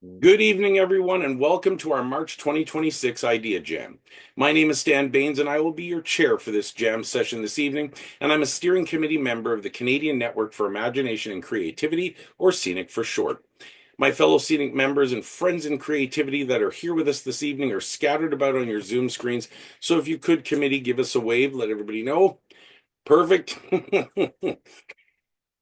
Good evening, everyone, and welcome to our March 2026 Idea Jam. My name is Stan Baines, and I will be your chair for this jam session this evening, and I'm a steering committee member of the Canadian Network for Imagination and Creativity, or CNIC for short. My fellow CNIC members and friends in creativity that are here with us this evening are scattered about on your Zoom screens, so if you could, committee, give us a wave, let everybody know. Perfect.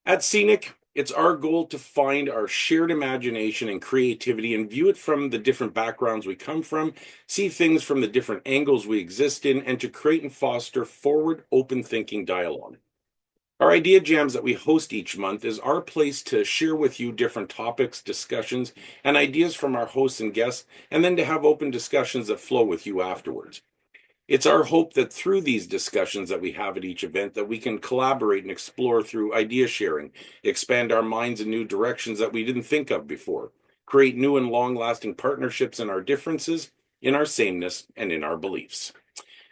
At Scenic, it's our goal to find our shared imagination and creativity and view it from the different backgrounds we come from, see things from the different angles we exist in, and to create and foster forward, open thinking dialogue. Our idea jams that we host each month is our place to share with you different topics, discussions, and ideas from our hosts and guests, and then to have open discussions that flow with you afterwards. It's our hope that through these discussions that we have at each event, that we can collaborate and explore through idea sharing, expand our minds in new directions that we didn't think of before, create new and long-lasting partnerships in our differences, in our sameness, and in our beliefs.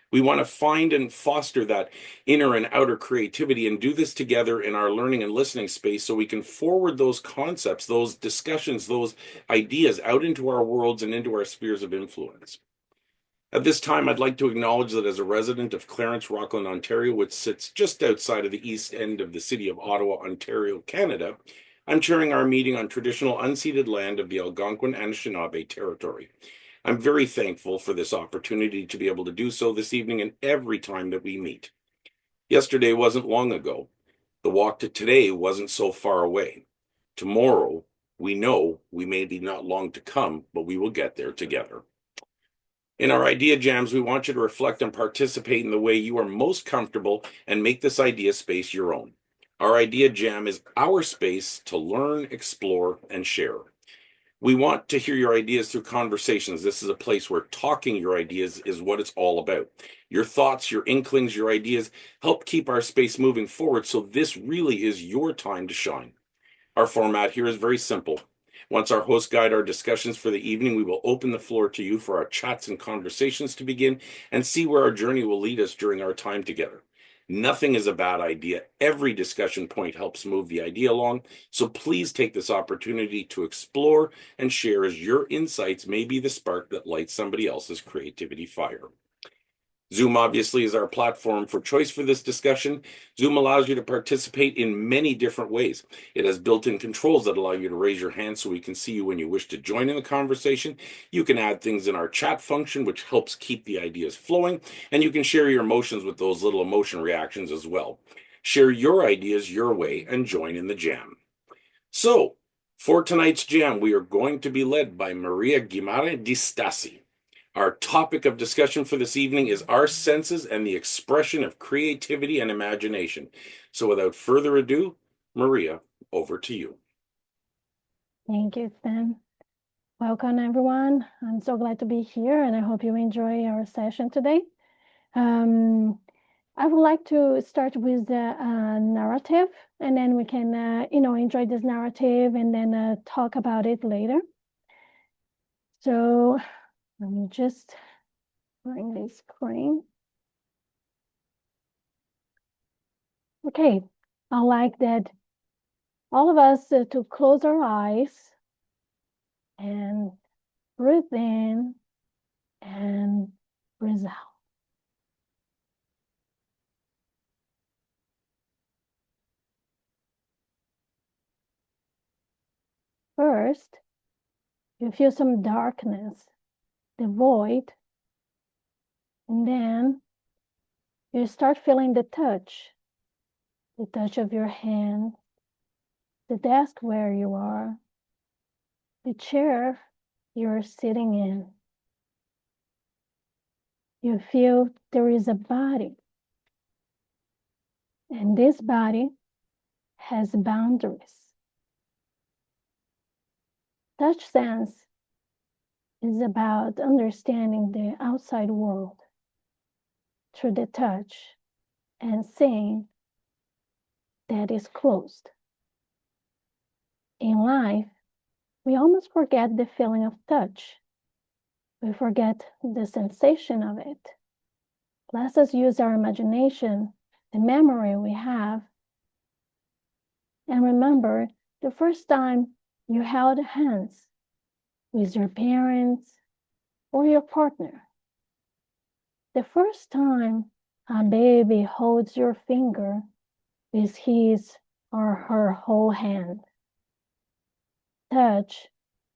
We want to find and foster that inner and outer creativity and do this together in our learning and listening space so we can forward those concepts, those discussions, those ideas out into our worlds and into our spheres of influence. At this time, I'd like to acknowledge that as a resident of Clarence, Rockland, Ontario, which sits just outside of the east end of the city of Ottawa, Ontario, Canada, I'm chairing our meeting on traditional unceded land of the Algonquin and Anishinaabe territory. I'm very thankful for this opportunity to be able to do so this evening and every time that we meet. Yesterday wasn't long ago. The walk to today wasn't so far away. Tomorrow, we know we may be not long to come, but we will get there together. In our idea jams, we want you to reflect and participate in the way you are most comfortable and make this idea space your own. Our idea jam is our space to learn, explore, and share. We want to hear your ideas through conversations. This is a place where talking your ideas is what it's all about. Your thoughts, your inklings, your ideas help keep our space moving forward, so this really is your time to shine. Our format here is very simple. Once our hosts guide our discussions for the evening, we will open the floor to you for our chats and conversations to begin and see where our journey will lead us during our time together. Nothing is a bad idea. Every discussion point helps move the idea along, so please take this opportunity to explore and share as your insights may be the spark that lights somebody else's creativity fire. Zoom obviously is our platform for choice for this discussion. Zoom allows you to participate in many different ways. It has built-in controls that allow you to raise your hand so we can see you when you wish to join in the conversation. You can add things in our chat function, which helps keep the ideas flowing, and you can share your emotions with those little emotion reactions as well. Share your ideas your way and join in the jam. So, for tonight's jam, we are going to be led by Mariah Guimaraes di Stasi. Our topic of discussion for this evening is our senses and the expression of creativity and imagination. So without further ado, Maria, over to you. Thank you, Stan. Welcome, everyone. I'm so glad to be here, and I hope you enjoy our session today. I would like to start with the narrative, and then we can, enjoy this narrative and then talk about it later. So let me just bring this screen. Okay, I like that all of us to close our eyes and breathe in and breathe out. First, you feel some darkness, the void, and then you start feeling the touch of your hand, the desk where you are, the chair you're sitting in. You feel there is a body, and this body has boundaries. Touch sense is about understanding the outside world through the touch and seeing that is closed. In life, we almost forget the feeling of touch. We forget the sensation of it. Let us use our imagination, the memory we have, and remember the first time you held hands with your parents, or your partner. The first time a baby holds your finger with his or her whole hand. Touch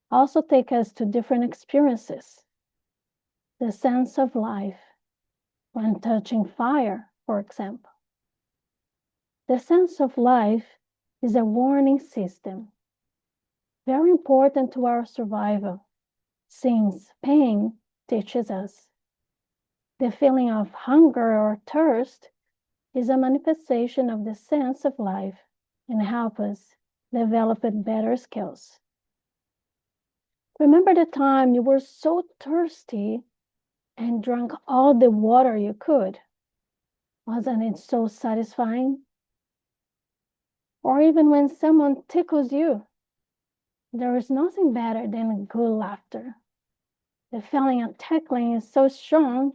also takes us to different experiences. The sense of life when touching fire, for example. The sense of life is a warning system, very important to our survival, since pain teaches us. The feeling of hunger or thirst is a manifestation of the sense of life and help us develop better skills. Remember the time you were so thirsty and drank all the water you could? Wasn't it so satisfying? Or even when someone tickles you, there is nothing better than good laughter. The feeling of tickling is so strong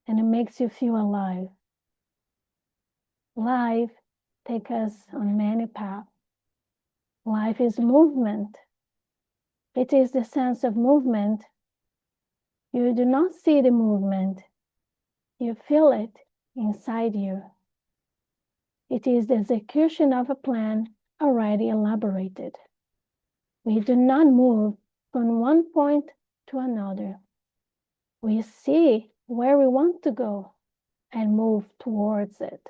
and it makes you feel alive. Life takes us on many paths. Life is movement. It is the sense of movement. You do not see the movement. You feel it inside you. It is the execution of a plan already elaborated. We do not move from one point to another. We see where we want to go and move towards it.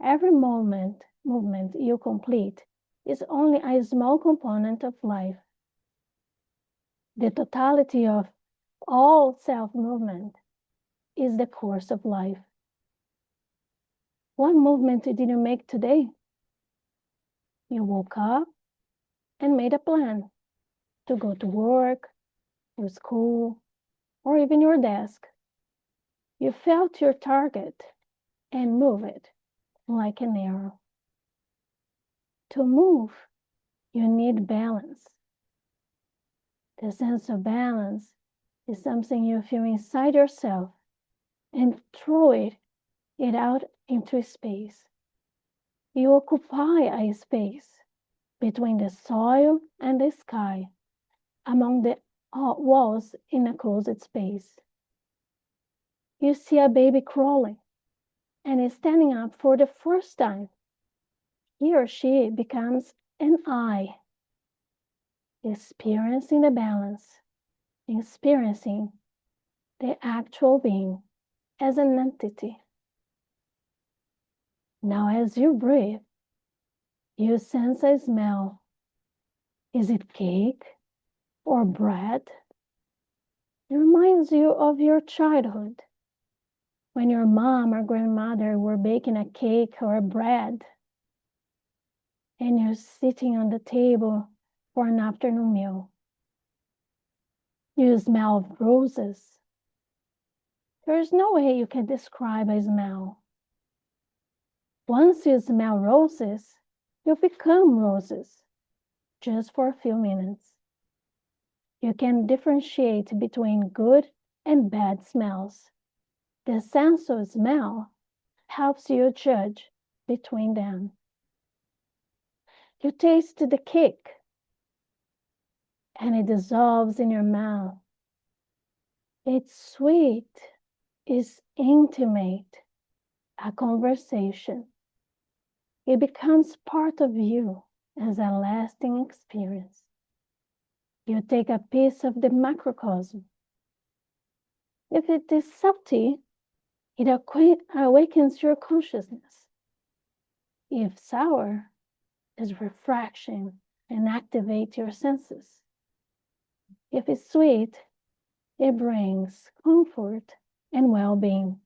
Every movement you complete is only a small component of life. The totality of all self-movement is the course of life. What movement did you make today? You woke up and made a plan to go to work, or school, or even your desk. You felt your target and move it like an arrow. To move, you need balance. The sense of balance is something you feel inside yourself and throw it out into space. You occupy a space between the soil and the sky, among the walls in a closed space. You see a baby crawling and is standing up for the first time. He or she becomes an I, experiencing the balance, experiencing the actual being as an entity. Now, as you breathe, you sense a smell. Is it cake or bread? It reminds you of your childhood, when your mom or grandmother were baking a cake or a bread, and you're sitting on the table for an afternoon meal. You smell roses. There is no way you can describe a smell. Once you smell roses, you become roses, just for a few minutes. You can differentiate between good and bad smells. The sense of smell helps you judge between them. You taste the cake, and it dissolves in your mouth. It's sweet, it's intimate, a conversation. It becomes part of you as a lasting experience. You take a piece of the macrocosm. If it is salty, it awakens your consciousness. If sour, it's refreshing and activates your senses. If it's sweet, it brings comfort and well-being.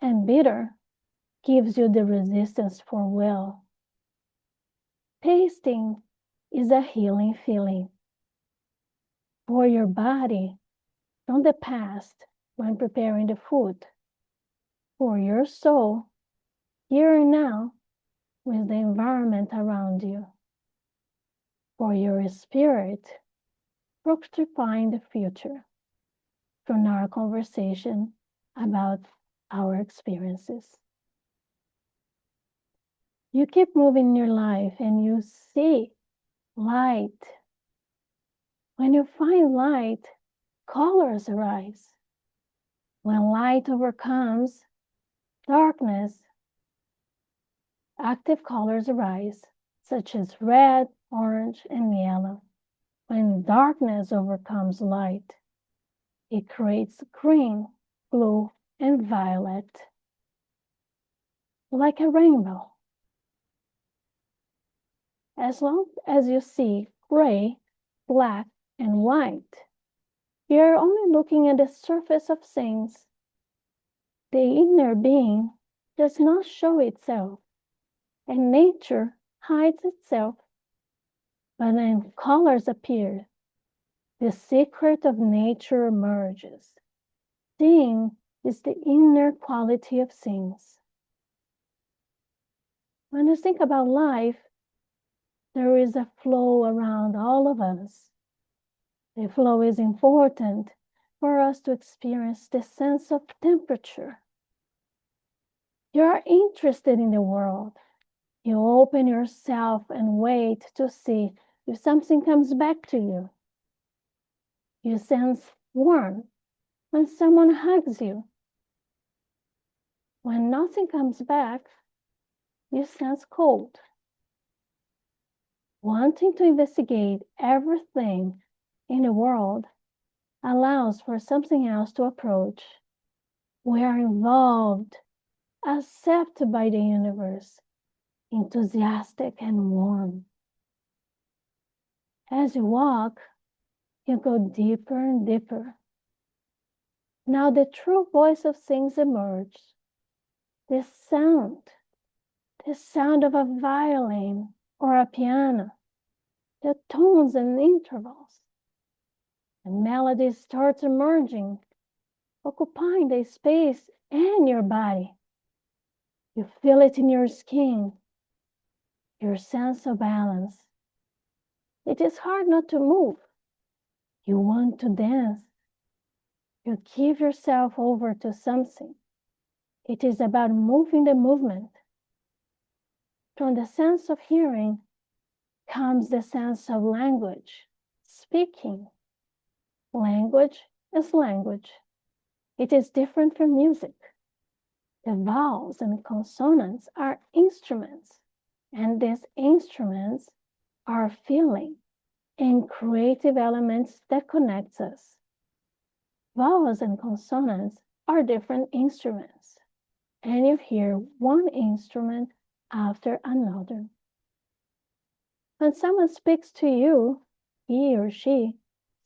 And bitter gives you the resistance for will. Tasting is a healing feeling for your body from the past when preparing the food, for your soul here and now with the environment around you, for your spirit fructifying the future from our conversation about our experiences. You keep moving in your life and you see light When you find light, colors arise. When light overcomes darkness, active colors arise, such as red, orange, and yellow. When darkness overcomes light, it creates green, blue, and violet, like a rainbow. As long as you see gray, black, and white, you're only looking at the surface of things. The inner being does not show itself, and nature hides itself. But when colors appear, the secret of nature emerges. Seeing is the inner quality of things. When you think about life, there is a flow around all of us. The flow is important for us to experience the sense of temperature. You are interested in the world. You open yourself and wait to see if something comes back to you. You sense warmth when someone hugs you. When nothing comes back, you sense cold. Wanting to investigate everything in the world allows for something else to approach. We are involved, accepted by the universe, enthusiastic and warm. As you walk, you go deeper and deeper. Now the true voice of things emerges. The sound of a violin or a piano, the tones and intervals. And melody starts emerging, occupying the space and your body. You feel it in your skin, your sense of balance. It is hard not to move. You want to dance. You give yourself over to something. It is about moving the movement. From the sense of hearing comes the sense of language, speaking. Language is language. It is different from music. The vowels and consonants are instruments, and these instruments are feeling and creative elements that connect us. Vowels and consonants are different instruments, and you hear one instrument after another. When someone speaks to you, he or she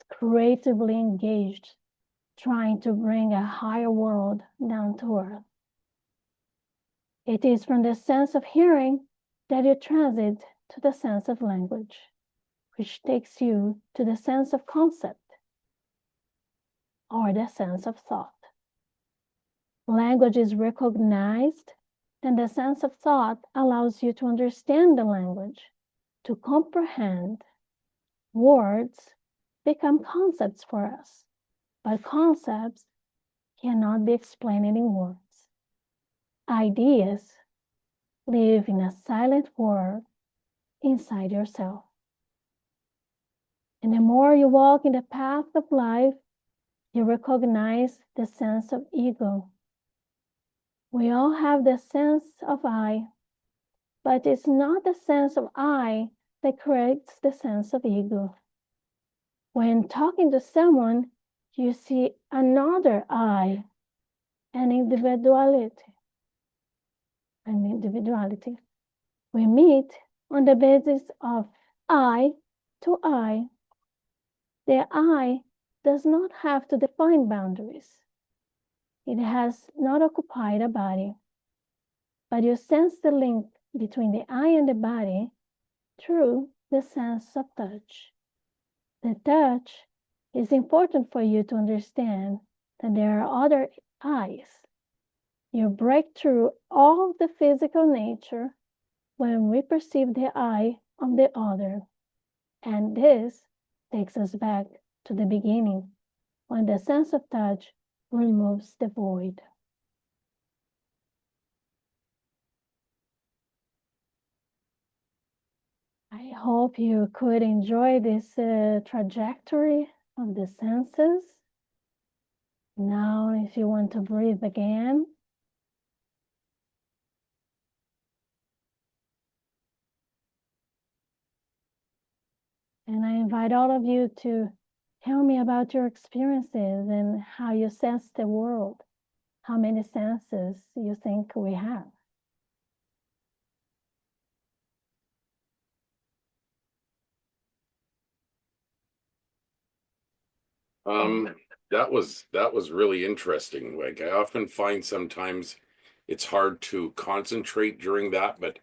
is creatively engaged, trying to bring a higher world down to earth. It is from the sense of hearing that you transit to the sense of language, which takes you to the sense of concept or the sense of thought. Language is recognized, and the sense of thought allows you to understand the language, to comprehend. Words become concepts for us, but concepts cannot be explained in words. Ideas live in a silent world inside yourself. And the more you walk in the path of life, you recognize the sense of ego. We all have the sense of I, but it's not the sense of I that creates the sense of ego. When talking to someone, you see another I, an individuality. We meet on the basis of I to I. The I does not have to define boundaries. It has not occupied a body, but you sense the link between the I and the body through the sense of touch. The touch is important for you to understand that there are other I's. You break through all the physical nature when we perceive the I of the other. And this takes us back to the beginning, when the sense of touch removes the void. I hope you could enjoy this trajectory of the senses. Now, if you want to breathe again, and I invite all of you to tell me about your experiences and how you sense the world. How many senses you think we have? Um, that was really interesting. Like I often find sometimes it's hard to concentrate during that, but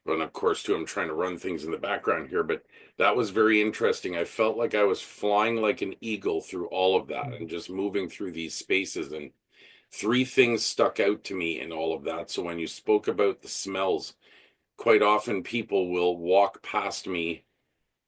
and of course too, I'm trying to run things in the background here, but that was very interesting. I felt like I was flying like an eagle through all of that and just moving through these spaces, and three things stuck out to me in all of that. So when you spoke about the smells, quite often people will walk past me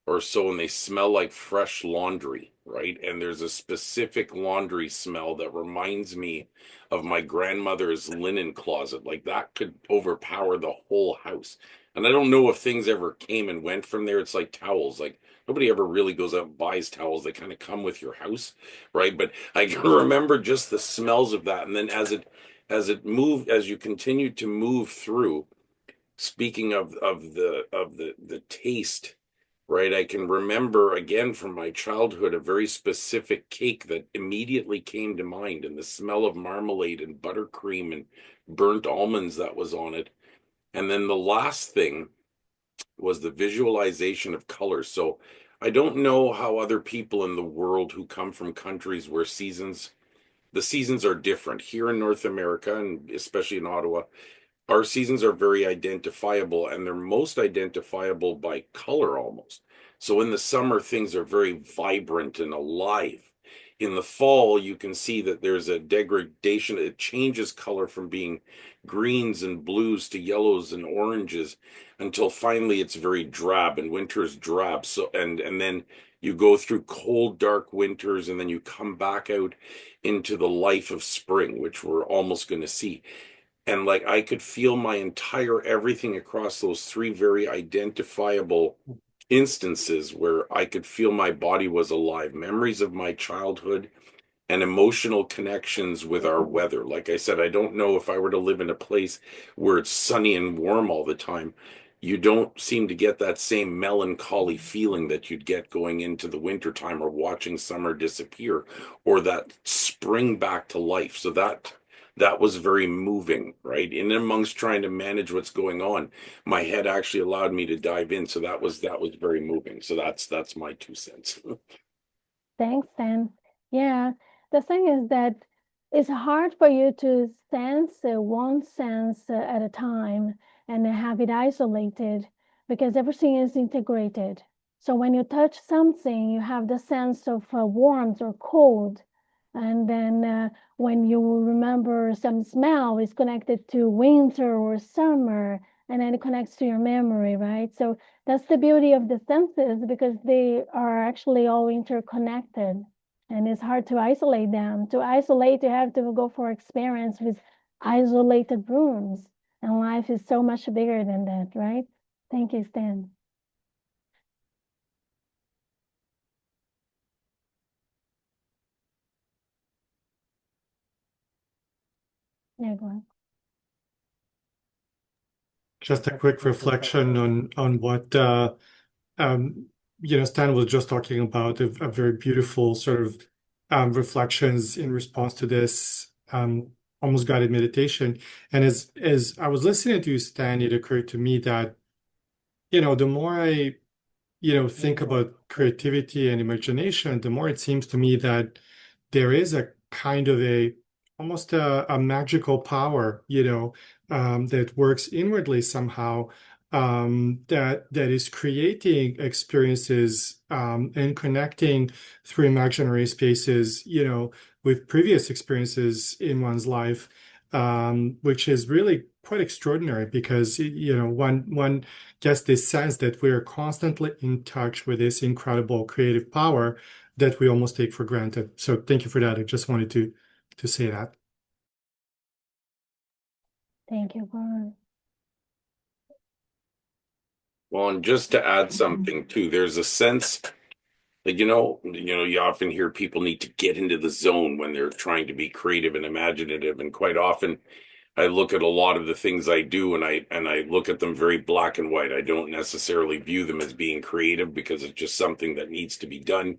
or so and they smell like fresh laundry, right? And there's a specific laundry smell that reminds me of my grandmother's linen closet. Like that could overpower the whole house. And I don't know if things ever came and went from there. It's like towels. Like nobody ever really goes out and buys towels. They kind of come with your house, right? But I can remember just the smells of that. And then as it moved, as you continued to move through, speaking of the taste, right? I can remember again from my childhood a very specific cake that immediately came to mind, and the smell of marmalade and buttercream and burnt almonds that was on it. And then the last thing was the visualization of color. So I don't know how other people in the world who come from countries where the seasons are different. Here in North America, and especially in Ottawa, our seasons are very identifiable, and they're most identifiable by color almost. So in the summer, things are very vibrant and alive. In the fall, you can see that there's a degradation. It changes color from being greens and blues to yellows and oranges until finally it's very drab, and winter is drab. So and then you go through cold, dark winters, and then you come back out into the life of spring, which we're almost going to see. And like I could feel my entire everything across those three very identifiable instances where I could feel my body was alive. Memories of my childhood and emotional connections with our weather. Like I said, I don't know if I were to live in a place where it's sunny and warm all the time. You don't seem to get that same melancholy feeling that you'd get going into the winter time or watching summer disappear or that spring back to life. So that was very moving, right? In amongst trying to manage what's going on, my head actually allowed me to dive in. So that was very moving. So that's my 2 cents. Thanks, Dan. Yeah, the thing is that it's hard for you to sense one sense at a time and have it isolated because everything is integrated. So when you touch something, you have the sense of warmth or cold. And then when you remember some smell, it's connected to winter or summer, and then it connects to your memory, right? So that's the beauty of the senses because they are actually all interconnected and it's hard to isolate them. To isolate, you have to go for experience with isolated rooms. And life is so much bigger than that, right? Thank you, Stan. Yeah, go on. Just a quick reflection on what um, Stan was just talking about, a very beautiful sort of reflections in response to this almost guided meditation. And as I was listening to you, Stan, it occurred to me that, the more I think about creativity and imagination, the more it seems to me that there is a kind of almost a magical power, that works inwardly somehow, that is creating experiences, and connecting through imaginary spaces, with previous experiences in one's life, which is really quite extraordinary because, one gets this sense that we're constantly in touch with this incredible creative power that we almost take for granted. So thank you for that. I just wanted to say that. Thank you, Ron. Well, and just to add something too, there's a sense like, you often hear people need to get into the zone when they're trying to be creative and imaginative. And quite often I look at a lot of the things I do and I look at them very black and white. I don't necessarily view them as being creative because it's just something that needs to be done,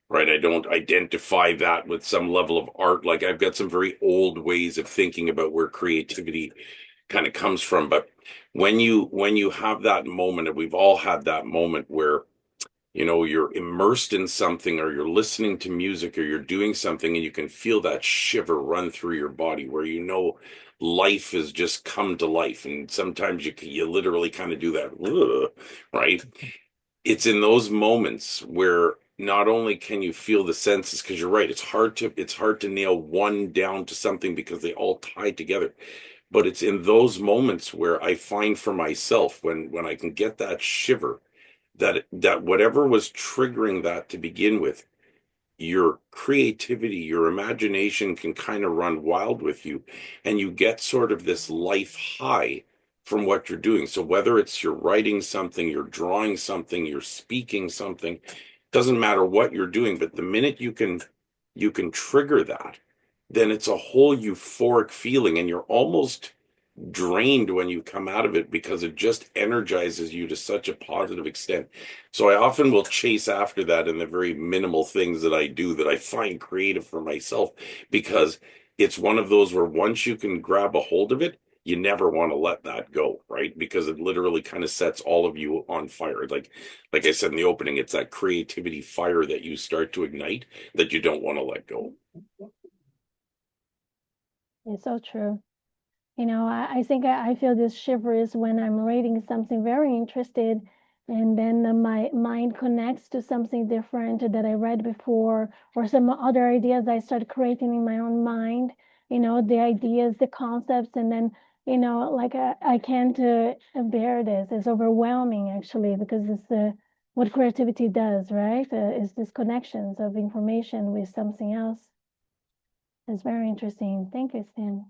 right? I don't identify that with some level of art. Like I've got some very old ways of thinking about where creativity kind of comes from. But when you have that moment, and we've all had that moment where you're immersed in something or you're listening to music or you're doing something and you can feel that shiver run through your body where life has just come to life, and sometimes you literally kind of do that. "Ugh," right? It's in those moments where not only can you feel the senses, because you're right, it's hard to nail one down to something because they all tie together, but it's in those moments where I find for myself when I can get that shiver, that whatever was triggering that to begin with, your creativity, your imagination can kind of run wild with you, and you get sort of this life high from what you're doing. So whether it's you're writing something, you're drawing something, you're speaking something, doesn't matter what you're doing, but the minute you can trigger that, then it's a whole euphoric feeling, and you're almost drained when you come out of it because it just energizes you to such a positive extent. So I often will chase after that in the very minimal things that I do that I find creative for myself, because it's one of those where once you can grab a hold of it, you never want to let that go, right? Because it literally kind of sets all of you on fire. Like I said in the opening, it's that creativity fire that you start to ignite that you don't want to let go. It's so true. I think I feel this shivers when I'm reading something very interested, and then my mind connects to something different that I read before, or some other ideas I start creating in my own mind, the ideas, the concepts, and then, like I can't bear this. It's overwhelming, actually, because it's what creativity does, right? Is this connections of information with something else. It's very interesting. Thank you, Stan.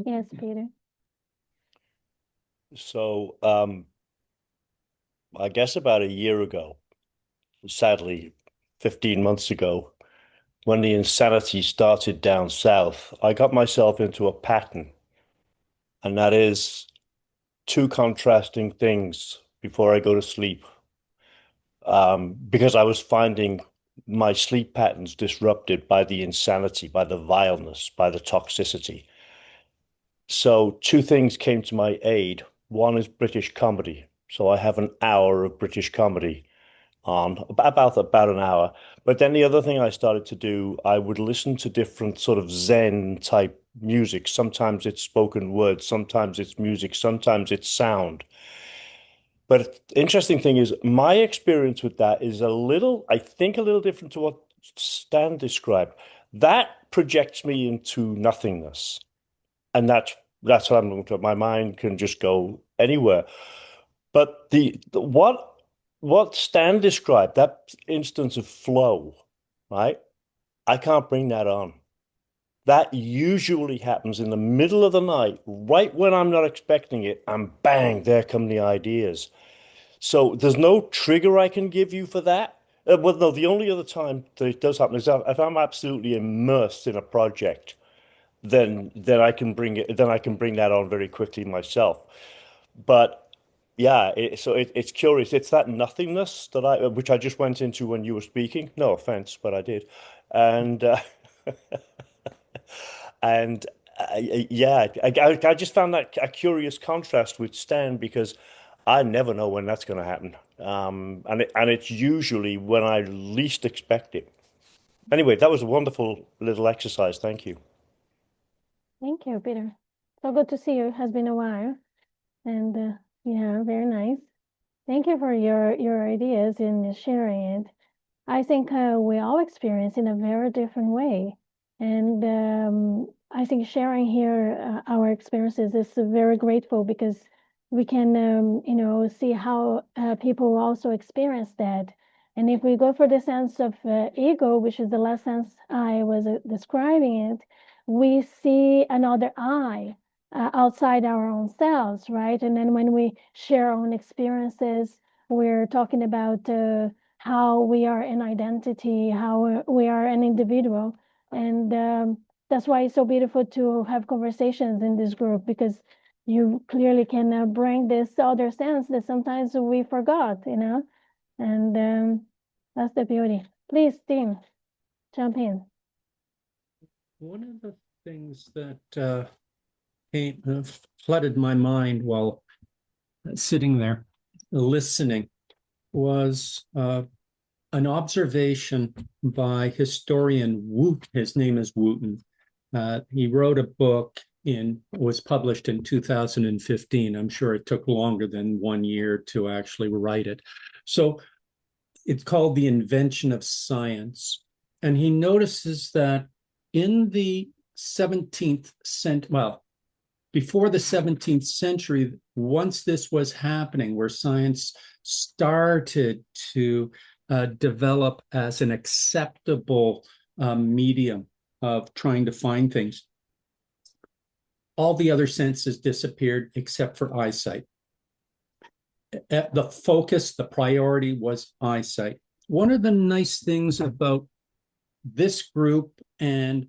Yes, Peter. So, I guess about a year ago, sadly, 15 months ago, when the insanity started down south, I got myself into a pattern, and that is two contrasting things before I go to sleep. Because I was finding my sleep patterns disrupted by the insanity, by the vileness, by the toxicity. So two things came to my aid. One is British comedy. So I have an hour of British comedy on about an hour. But then the other thing I started to do, I would listen to different sort of Zen type music. Sometimes it's spoken word, sometimes it's music, sometimes it's sound. But interesting thing is, my experience with that is I think a little different to what Stan described. That projects me into nothingness. And that's what I'm looking at. My mind can just go anywhere. But what Stan described, that instance of flow, right? I can't bring that on. That usually happens in the middle of the night, right when I'm not expecting it, and bang, there come the ideas. So there's no trigger I can give you for that. Well, no, the only other time that it does happen is if I'm absolutely immersed in a project, then I can bring that on very quickly myself. But yeah, it's curious. It's that nothingness that which I just went into when you were speaking. No offense, but I did, and and yeah, I just found that a curious contrast with Stan because I never know when that's going to happen, and it's usually when I least expect it. Anyway, that was a wonderful little exercise. Thank you. Thank you, Peter. So good to see you. It has been a while. And yeah, very nice. Thank you for your ideas and sharing it. I think we all experience in a very different way. And I think sharing here our experiences is very grateful because we can, see how people also experience that. And if we go for the sense of ego, which is the last sense I was describing it, we see another I outside our own selves, right? And then when we share our own experiences, we're talking about how we are an identity, how we are an individual. And that's why it's so beautiful to have conversations in this group, because you clearly can bring this other sense that sometimes we forgot, you know? And that's the beauty. Please, Dean, jump in. One of the things that flooded my mind while sitting there listening was an observation by historian Woot. His name is Wooten. He wrote a book was published in 2015. I'm sure it took longer than 1 year to actually write it. So it's called The Invention of Science. And he notices that in the 17th century, well, before the 17th century, once this was happening, where science started to develop as an acceptable medium of trying to find things, all the other senses disappeared except for eyesight. The focus, the priority was eyesight. One of the nice things about this group and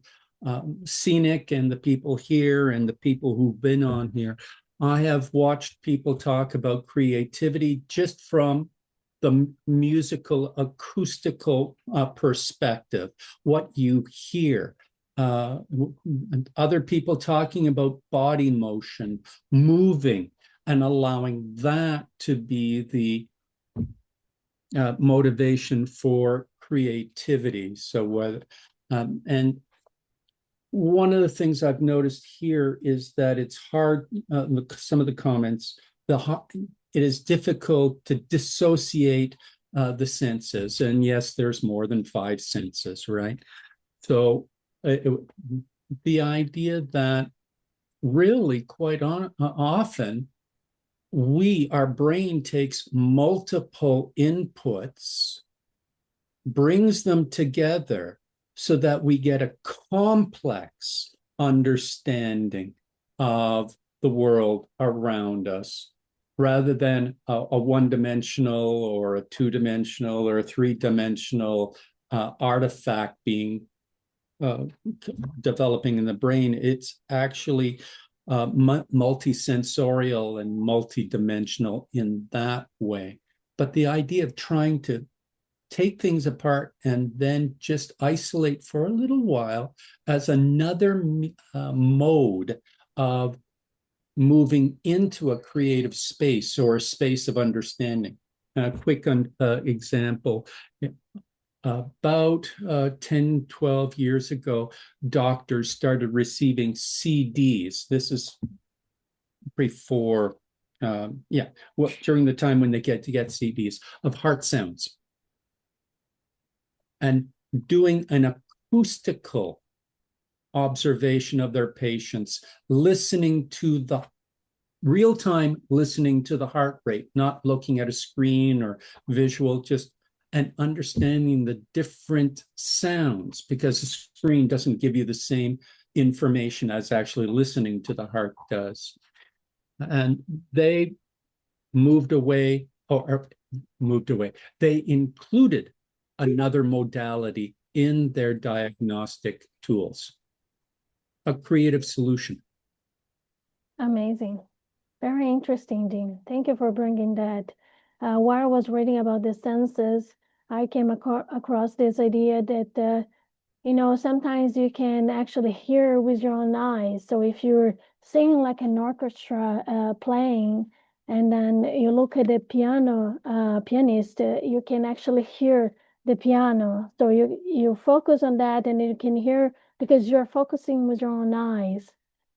Scenic and the people here and the people who've been on here, I have watched people talk about creativity just from the musical, acoustical perspective, what you hear. Other people talking about body motion, moving, and allowing that to be the motivation for creativity. So whether and one of the things I've noticed here is that it's hard, some of the comments, it is difficult to dissociate the senses. And yes, there's more than 5 senses, right? So the idea that really quite often our brain takes multiple inputs, brings them together so that we get a complex understanding of the world around us, rather than a one-dimensional or a two-dimensional or a three-dimensional artifact being developing in the brain. It's actually multisensorial and multidimensional in that way. But the idea of trying to take things apart and then just isolate for a little while as another mode of moving into a creative space or a space of understanding. A quick example. About 10, 12 years ago, doctors started receiving CDs. This is before, during the time when they get CDs of heart sounds, and doing an acoustical observation of their patients, listening to the real-time, listening to the heart rate, not looking at a screen or visual, just and understanding the different sounds, because the screen doesn't give you the same information as actually listening to the heart does. And they moved away. They included another modality in their diagnostic tools, a creative solution. Amazing. Very interesting, Dean. Thank you for bringing that. While I was reading about the senses, I came across this idea that, sometimes you can actually hear with your own eyes. So if you're seeing like an orchestra playing, and then you look at the pianist, you can actually hear the piano. So you focus on that, and you can hear because you're focusing with your own eyes.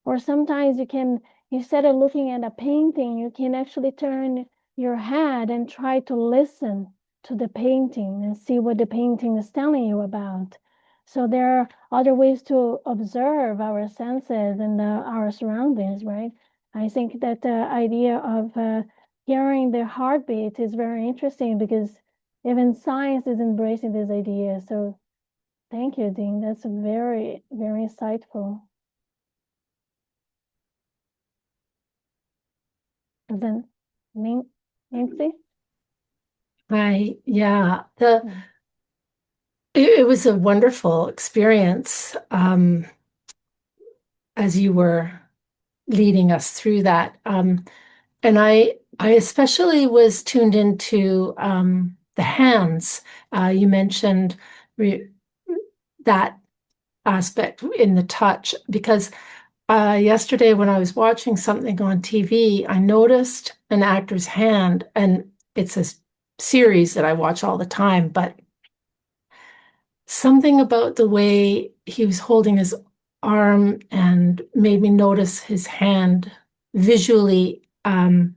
Or sometimes you can, instead of looking at a painting, you can actually turn your head and try to listen to the painting and see what the painting is telling you about. So there are other ways to observe our senses and our surroundings, right? I think that the idea of hearing the heartbeat is very interesting, because Even science is embracing this idea. So thank you, Dean. That's very, very insightful. And then Nancy? Yeah, Mm. it was a wonderful experience as you were leading us through that. And I especially was tuned into the hands. You mentioned that aspect in the touch because yesterday when I was watching something on TV, I noticed an actor's hand, and it's a series that I watch all the time, but something about the way he was holding his arm and made me notice his hand visually. And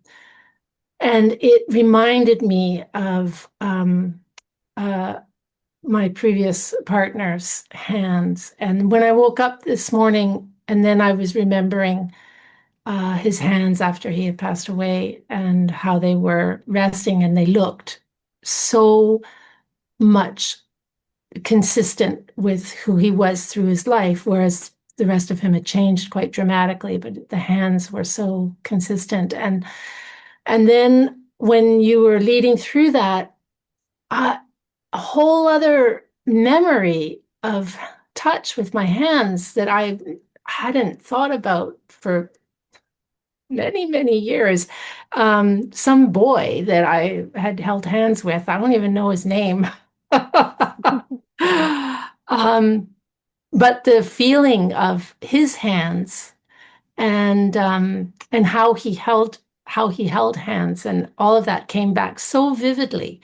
it reminded me of my previous partner's hands. And when I woke up this morning, and then I was remembering his hands after he had passed away and how they were resting, and they looked so much consistent with who he was through his life, whereas the rest of him had changed quite dramatically, but the hands were so consistent. And then when you were leading through that, a whole other memory of touch with my hands that I hadn't thought about for many, many years. Some boy that I had held hands with, I don't even know his name. Um, but the feeling of his hands and how he held hands and all of that came back so vividly.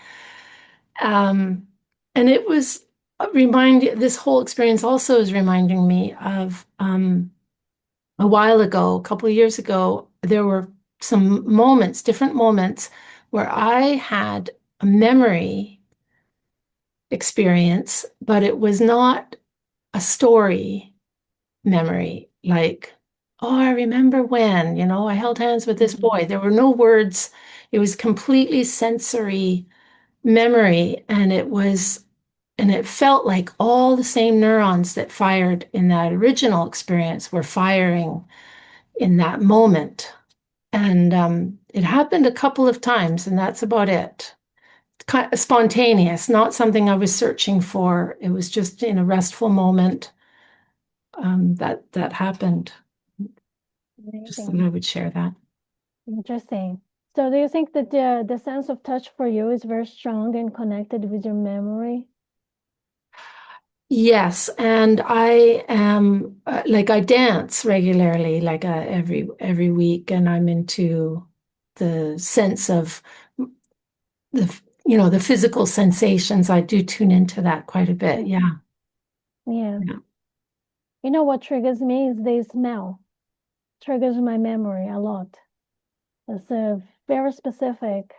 And it was this whole experience also is reminding me of a while ago, a couple of years ago, there were some moments, different moments, where I had a memory experience, but it was not a story memory, like, oh, I remember when, I held hands with this boy. There were no words. It was completely sensory memory, and it felt like all the same neurons that fired in that original experience were firing in that moment. And it happened a couple of times, and that's about it. Kind of spontaneous, not something I was searching for. It was just in a restful moment that happened. Just thought Amazing. I would share that. Interesting. So do you think that the sense of touch for you is very strong and connected with your memory? Yes, and I am like I dance regularly, like every week, and I'm into the sense of the physical sensations. I do tune into that quite a bit. Yeah. Yeah. Yeah. You know what triggers me is the smell. Triggers my memory a lot. It's a very specific.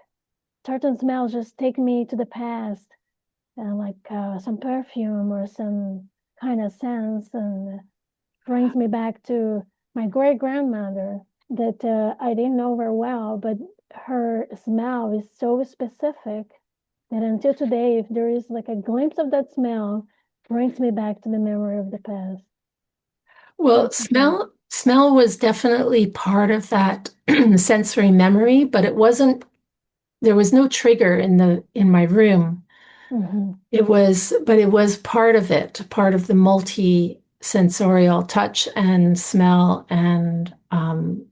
Certain smells just take me to the past, like some perfume or some kind of sense, and brings me back to my great grandmother that I didn't know very well, but her smell is so specific that until today, if there is like a glimpse of that smell, brings me back to the memory of the past. Well, smell was definitely part of that sensory memory, but there was no trigger in my room. Mm-hmm. But it was part of it, part of the multi-sensorial touch and smell and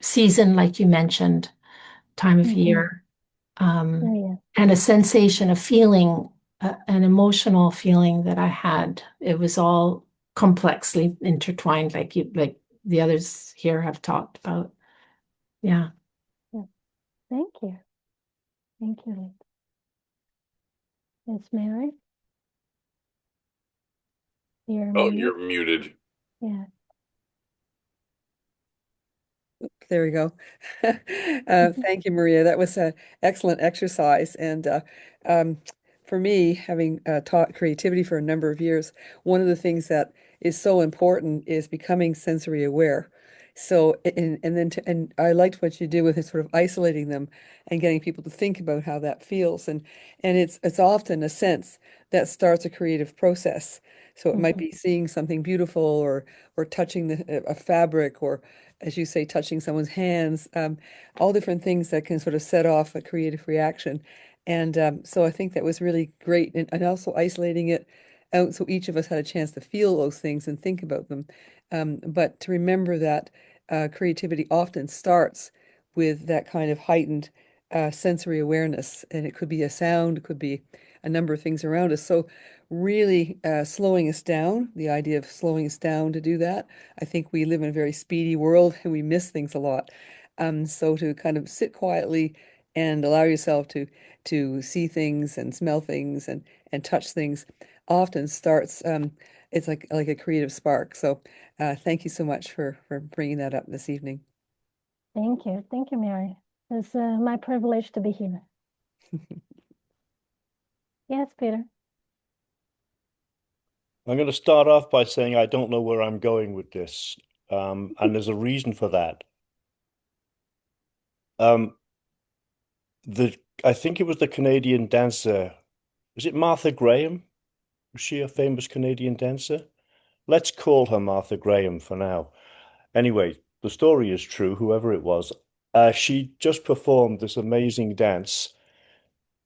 season, like you mentioned, time of year, Yeah. and a sensation, a feeling, an emotional feeling that I had. It was all complexly intertwined, like the others here have talked about. Yeah. Yeah. Thank you. Thank you, Lit. It's Mary. You're Oh, muted. you're muted. Yeah. There we go. Thank you, Maria. That was an excellent exercise. And for me, having taught creativity for a number of years, one of the things that is so important is becoming sensory aware. So, and I liked what you did with it, sort of isolating them and getting people to think about how that feels. And it's often a sense that starts a creative process. So it might be seeing something beautiful or touching a fabric, or as you say, touching someone's hands, all different things that can sort of set off a creative reaction. And so I think that was really great. And also isolating it out so each of us had a chance to feel those things and think about them. But to remember that creativity often starts with that kind of heightened sensory awareness. And it could be a sound, it could be a number of things around us. So really slowing us down, the idea of slowing us down to do that. I think we live in a very speedy world and we miss things a lot. So to kind of sit quietly and allow yourself to see things and smell things and touch things often starts it's like a creative spark. So thank you so much for bringing that up this evening. Thank you, Mary. It's my privilege to be here. Yes, Peter. I'm going to start off by saying I don't know where I'm going with this, and there's a reason for that. I think it was the Canadian dancer. Was it Martha Graham? Was she a famous Canadian dancer? Let's call her Martha Graham for now. Anyway, the story is true, whoever it was. She just performed this amazing dance,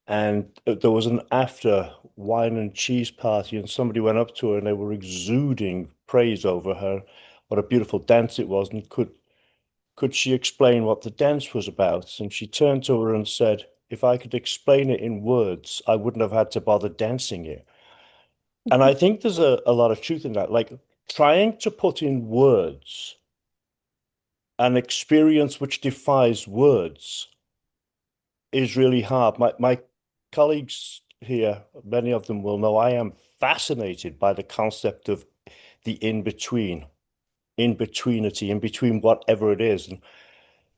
and there was an after wine and cheese party, and somebody went up to her and they were exuding praise over her, what a beautiful dance it was, and could she explain what the dance was about? And she turned to her and said, if I could explain it in words, I wouldn't have had to bother dancing it. And I think there's a lot of truth in that. Like trying to put in words an experience which defies words is really hard. My colleagues here, many of them will know I am fascinated by the concept of the in-between, in-betweenity, in between whatever it is. And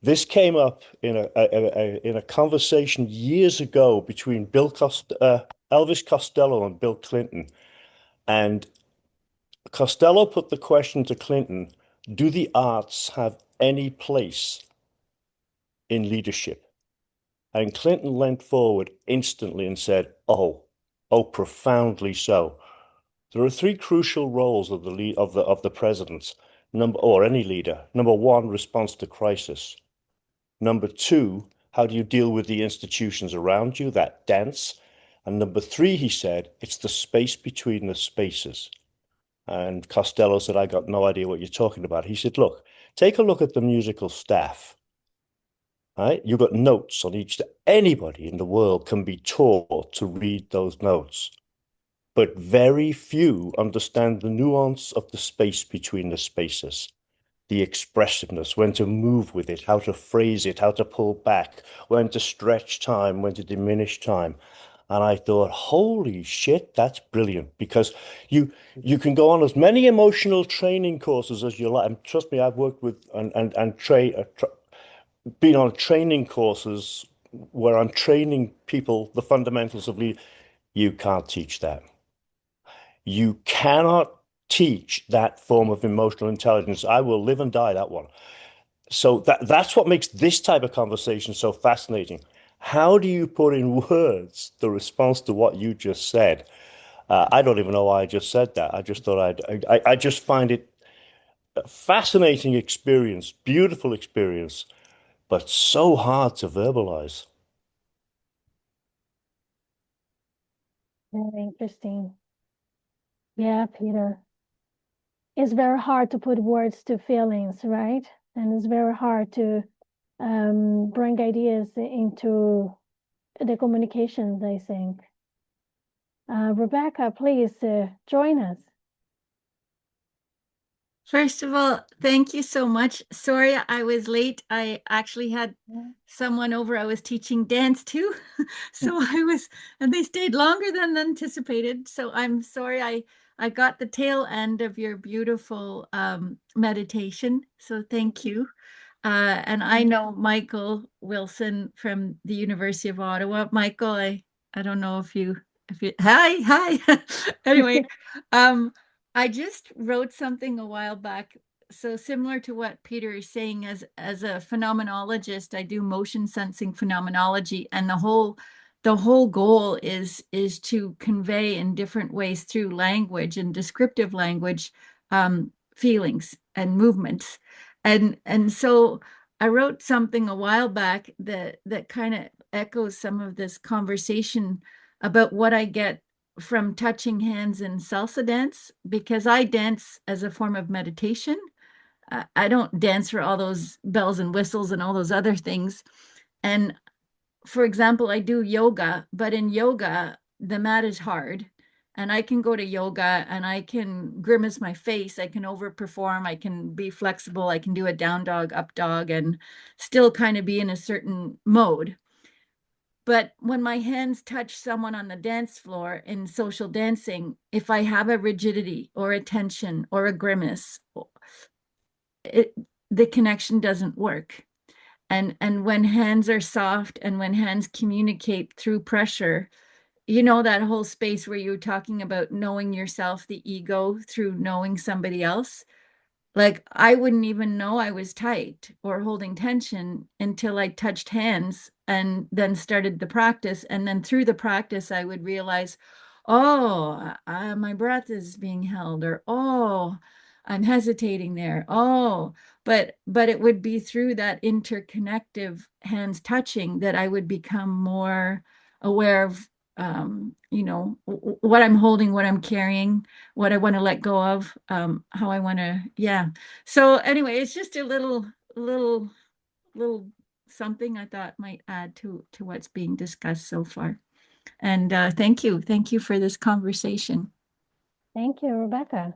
this came up in a conversation years ago between Elvis Costello and Bill Clinton. And Costello put the question to Clinton, do the arts have any place in leadership? And Clinton leant forward instantly and said, oh, profoundly so. There are three crucial roles of the president, or any leader. Number one, response to crisis. Number two, how do you deal with the institutions around you, that dance? And number three, he said, it's the space between the spaces. And Costello said, I got no idea what you're talking about. He said, look, take a look at the musical staff. Right? You've got notes on each. Anybody in the world can be taught to read those notes, but very few understand the nuance of the space between the spaces, the expressiveness, when to move with it, how to phrase it, how to pull back, when to stretch time, when to diminish time. And I thought, holy shit, that's brilliant, because you can go on as many emotional training courses as you like. And trust me, I've worked with been on training courses where I'm training people the fundamentals of leadership. You can't teach that. You cannot teach that form of emotional intelligence. I will live and die that one. So that's what makes this type of conversation so fascinating. How do you put in words the response to what you just said? I don't even know why I just said that. I just thought I just find it a fascinating experience, beautiful experience, but so hard to verbalize. Very interesting. Yeah, Peter. It's very hard to put words to feelings, right? And it's very hard to bring ideas into the communications, I think. Rebecca, please join us. First of all, thank you so much. Sorry I was late. I actually had someone over I was teaching dance to. And they stayed longer than anticipated. So I'm sorry I got the tail end of your beautiful meditation. So thank you. And I know Michael Wilson from the University of Ottawa. Michael, I don't know if you hi. Anyway, I just wrote something a while back so similar to what Peter is saying, as a phenomenologist, I do motion sensing phenomenology, and the whole goal is to convey in different ways through language and descriptive language, feelings and movements. And so I wrote something a while back that kind of echoes some of this conversation about what I get from touching hands in salsa dance, because I dance as a form of meditation. I don't dance for all those bells and whistles and all those other things. And for example, I do yoga, but in yoga, the mat is hard. And I can go to yoga and I can grimace my face. I can overperform. I can be flexible. I can do a down dog, up dog, and still kind of be in a certain mode. But when my hands touch someone on the dance floor in social dancing, if I have a rigidity or a tension or a grimace, the connection doesn't work. And when hands are soft and when hands communicate through pressure, you know, that whole space where you're talking about knowing yourself, the ego, through knowing somebody else. Like, I wouldn't even know I was tight or holding tension until I touched hands and then started the practice. And then through the practice, I would realize, oh, my breath is being held, or oh, I'm hesitating there. Oh, but it would be through that interconnective hands touching that I would become more aware of, you know, what I'm holding, what I'm carrying, what I want to let go of, how I want to, yeah. So anyway, it's just a little something I thought might add to what's being discussed so far. And thank you for this conversation. Thank you, Rebecca.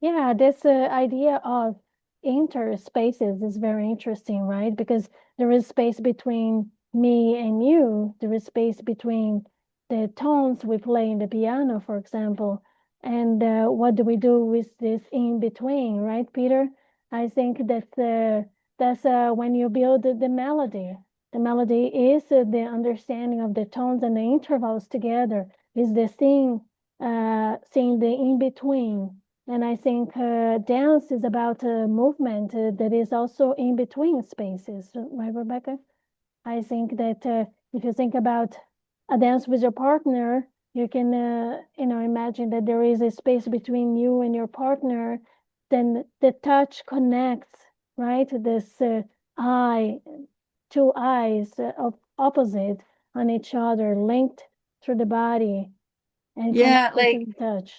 Yeah, this idea of interspaces is very interesting, right? Because there is space between me and you. There is space between the tones we play in the piano, for example. And what do we do with this in between, right, Peter? I think that's when you build the melody. The melody is the understanding of the tones and the intervals together, is the seeing the in between. And I think dance is about a movement that is also in between spaces, right, Rebecca? I think that if you think about a dance with your partner, you can, imagine that there is a space between you and your partner. Then the touch connects, right? This two eyes of opposite on each other, linked through the body and Yeah, connected like, to the touch.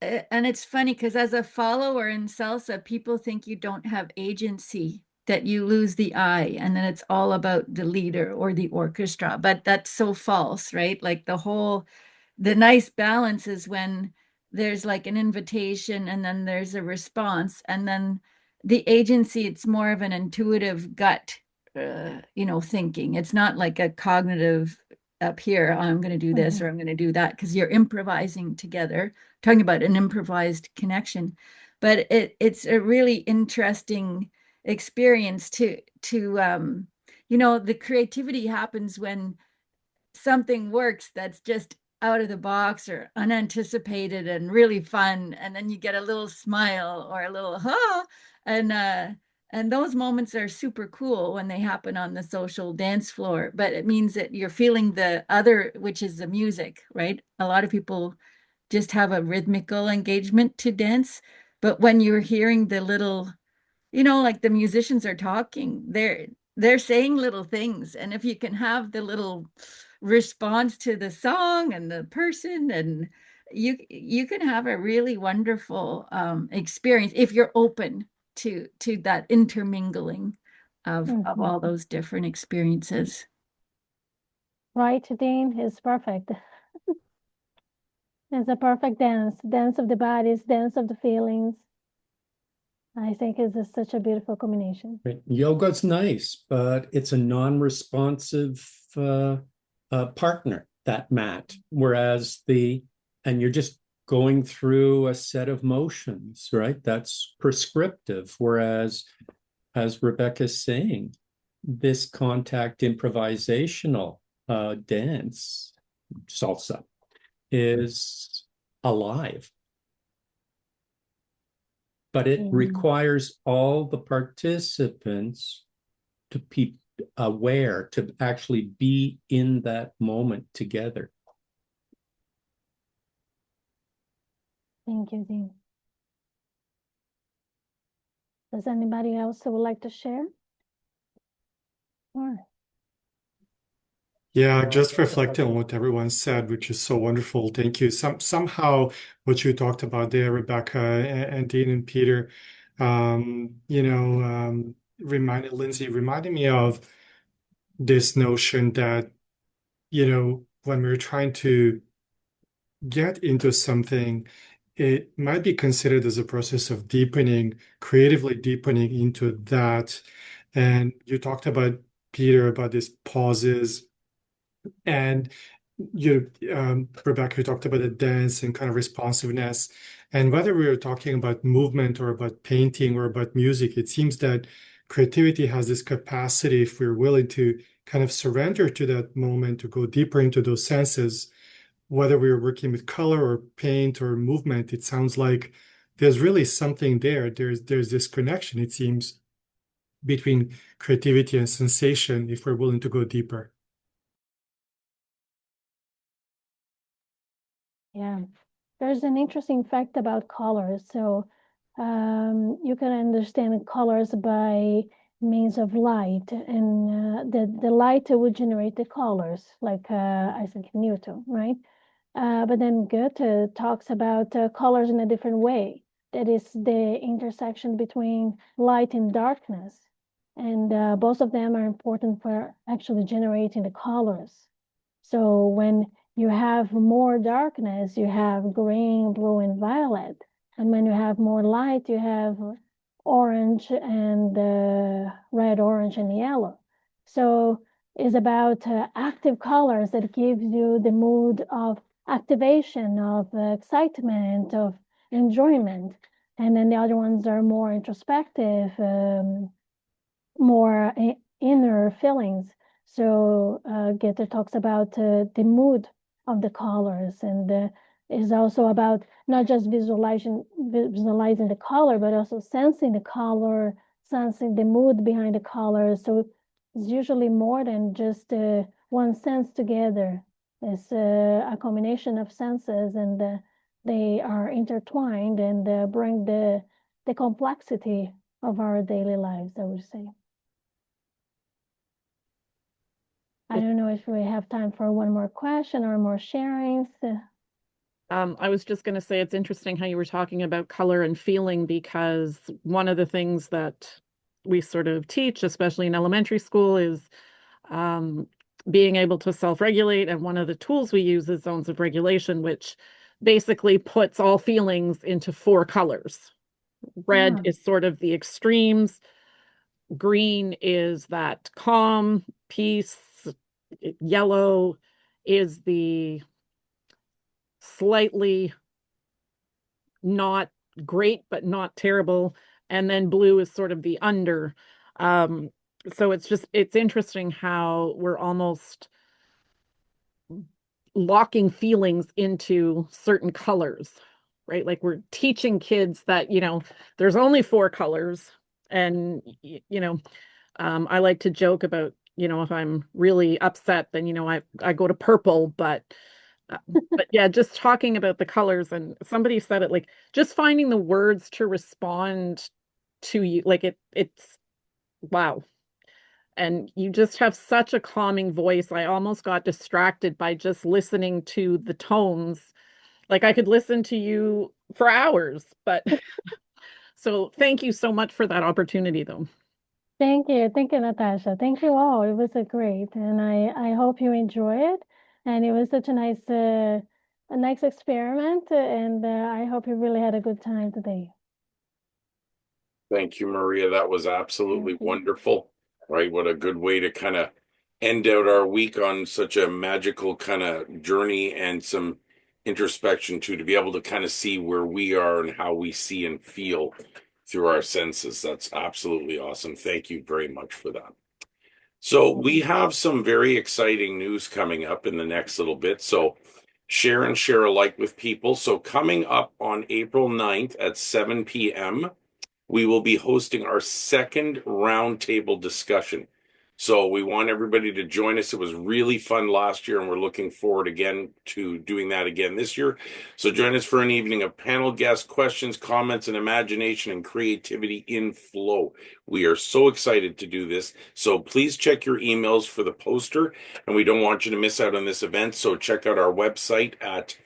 and it's funny because as a follower in salsa, people think you don't have agency, that you lose the eye, and then it's all about the leader or the orchestra. But that's so false, right? Like the nice balance is when there's like an invitation and then there's a response, and then the agency, it's more of an intuitive gut, thinking. It's not like a cognitive up here, oh, I'm going to do this or I'm going to do that, because you're improvising together, talking about an improvised connection. But it's a really interesting experience to the creativity happens when something works that's just out of the box or unanticipated and really fun, and then you get a little smile or a little and those moments are super cool when they happen on the social dance floor. But it means that you're feeling the other, which is the music, right? A lot of people just have a rhythmical engagement to dance, but when you're hearing the little, like the musicians are talking, they're saying little things. And if you can have the little response to the song and the person, and you can have a really wonderful experience if you're open to that intermingling of all those different experiences. Right, Dean, is perfect. It's a perfect dance of the bodies, dance of the feelings. I think it's such a beautiful combination. Right. Yoga's nice, but it's a non-responsive partner, that mat. Whereas and you're just going through a set of motions, right? That's prescriptive. Whereas, as Rebecca's saying, this contact improvisational dance, salsa, is alive. but it requires all the participants to be aware, to actually be in that moment together. Thank you, Dean. Does anybody else who would like to share? Or Yeah, just reflecting on what everyone said, which is so wonderful. Thank you. Somehow what you talked about there, Rebecca and Dean and Peter, reminded me of this notion that, when we're trying to get into something, it might be considered as a process of deepening, creatively deepening into that. And you talked about, Peter, about these pauses. And Rebecca, you talked about the dance and kind of responsiveness. And whether we are talking about movement or about painting or about music, it seems that creativity has this capacity, if we're willing to kind of surrender to that moment, to go deeper into those senses, whether we're working with color or paint or movement, it sounds like there's really something there. There's this connection, it seems, between creativity and sensation if we're willing to go deeper. yeah, there's an interesting fact about colors. So you can understand colors by means of light, and the light would generate the colors, like Isaac Newton, right? But then Goethe talks about colors in a different way. That is the intersection between light and darkness. And both of them are important for actually generating the colors. So when you have more darkness, you have green, blue, and violet. And when you have more light, you have orange and red, orange, and yellow. So it's about active colors that gives you the mood of activation, of excitement, of enjoyment. And then the other ones are more introspective, more inner feelings. So Goethe talks about the mood of the colors, and is also about not just visualizing the color, but also sensing the color, sensing the mood behind the color. So it's usually more than just one sense together. It's a combination of senses, and they are intertwined and bring the complexity of our daily lives, I would say. I don't know if we have time for one more question or more sharings. I was just going to say it's interesting how you were talking about color and feeling, because one of the things that we sort of teach, especially in elementary school, is being able to self-regulate. And one of the tools we use is zones of regulation, which basically puts all feelings into 4 colors. Red is sort of the extremes. Green is that calm, peace. Yellow is the slightly not great, but not terrible. And then blue is sort of the under. So it's interesting how we're almost locking feelings into certain colors, right? Like we're teaching kids that, there's only 4 colors. And, I like to joke about, if I'm really upset, then, I go to purple, but yeah, just talking about the colors, and somebody said it, like just finding the words to respond to you, like it's wow. And you just have such a calming voice. I almost got distracted by just listening to the tones. Like I could listen to you for hours, but so thank you so much for that opportunity though. Thank you, Natasha. Thank you all. It was great, and I hope you enjoy it. And it was such a nice experiment, and I hope you really had a good time today. Thank you, Maria. That was absolutely wonderful. Right? What a good way to kind of end out our week on such a magical kind of journey and some introspection too, to be able to kind of see where we are and how we see and feel through our senses. That's absolutely awesome. Thank you very much for that. So we have some very exciting news coming up in the next little bit. So share and share alike with people. So coming up on April 9th at 7 p.m., we will be hosting our second roundtable discussion. So we want everybody to join us. It was really fun last year, and we're looking forward again to doing that again this year. So join us for an evening of panel guests, questions, comments, and imagination and creativity in flow. We are so excited to do this. So please check your emails for the poster, and we don't want you to miss out on this event. So check out our website at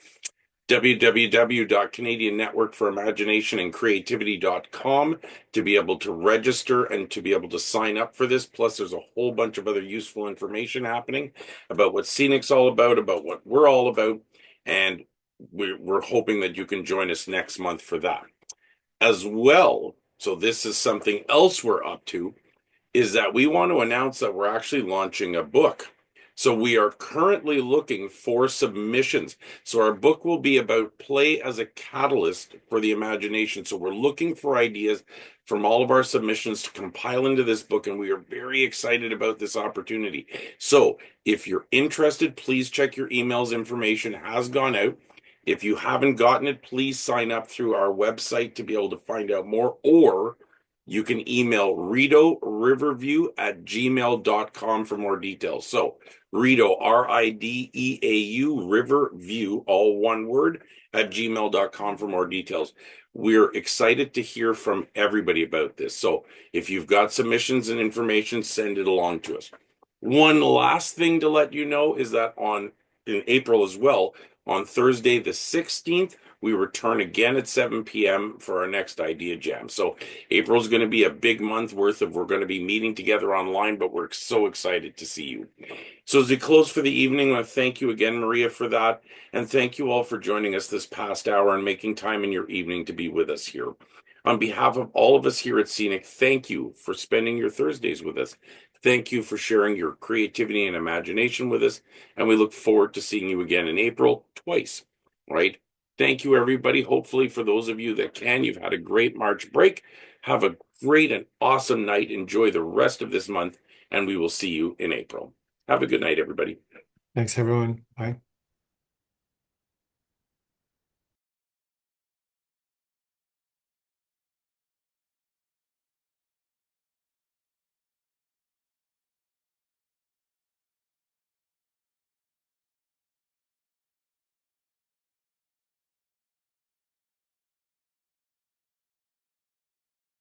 www.canadiannetworkforimaginationandcreativity.com to be able to register and to be able to sign up for this. Plus, there's a whole bunch of other useful information happening about what Scenic's all about what we're all about, and we're hoping that you can join us next month for that as well. So this is something else we're up to, is that we want to announce that we're actually launching a book. So we are currently looking for submissions. So our book will be about play as a catalyst for the imagination. So we're looking for ideas from all of our submissions to compile into this book, and we are very excited about this opportunity. So if you're interested, please check your emails. Information has gone out. If you haven't gotten it, please sign up through our website to be able to find out more, or you can email ridoriverview@gmail.com for more details. So Rideau, RIDEAU, Riverview, all one word, @gmail.com for more details. We're excited to hear from everybody about this. So if you've got submissions and information, send it along to us. One last thing to let you know is that in April as well, on Thursday the 16th, we return again at 7 p.m. for our next idea jam. So April is going to be a big month worth of, we're going to be meeting together online, but we're so excited to see you. So as we close for the evening, I want to thank you again, Maria, for that. And thank you all for joining us this past hour and making time in your evening to be with us here. On behalf of all of us here at Scenic, thank you for spending your Thursdays with us. Thank you for sharing your creativity and imagination with us. And we look forward to seeing you again in April, twice, right? Thank you, everybody. Hopefully, for those of you that can, you've had a great March break. Have a great and awesome night. Enjoy the rest of this month, and we will see you in April. Have a good night, everybody. Thanks, everyone. Bye.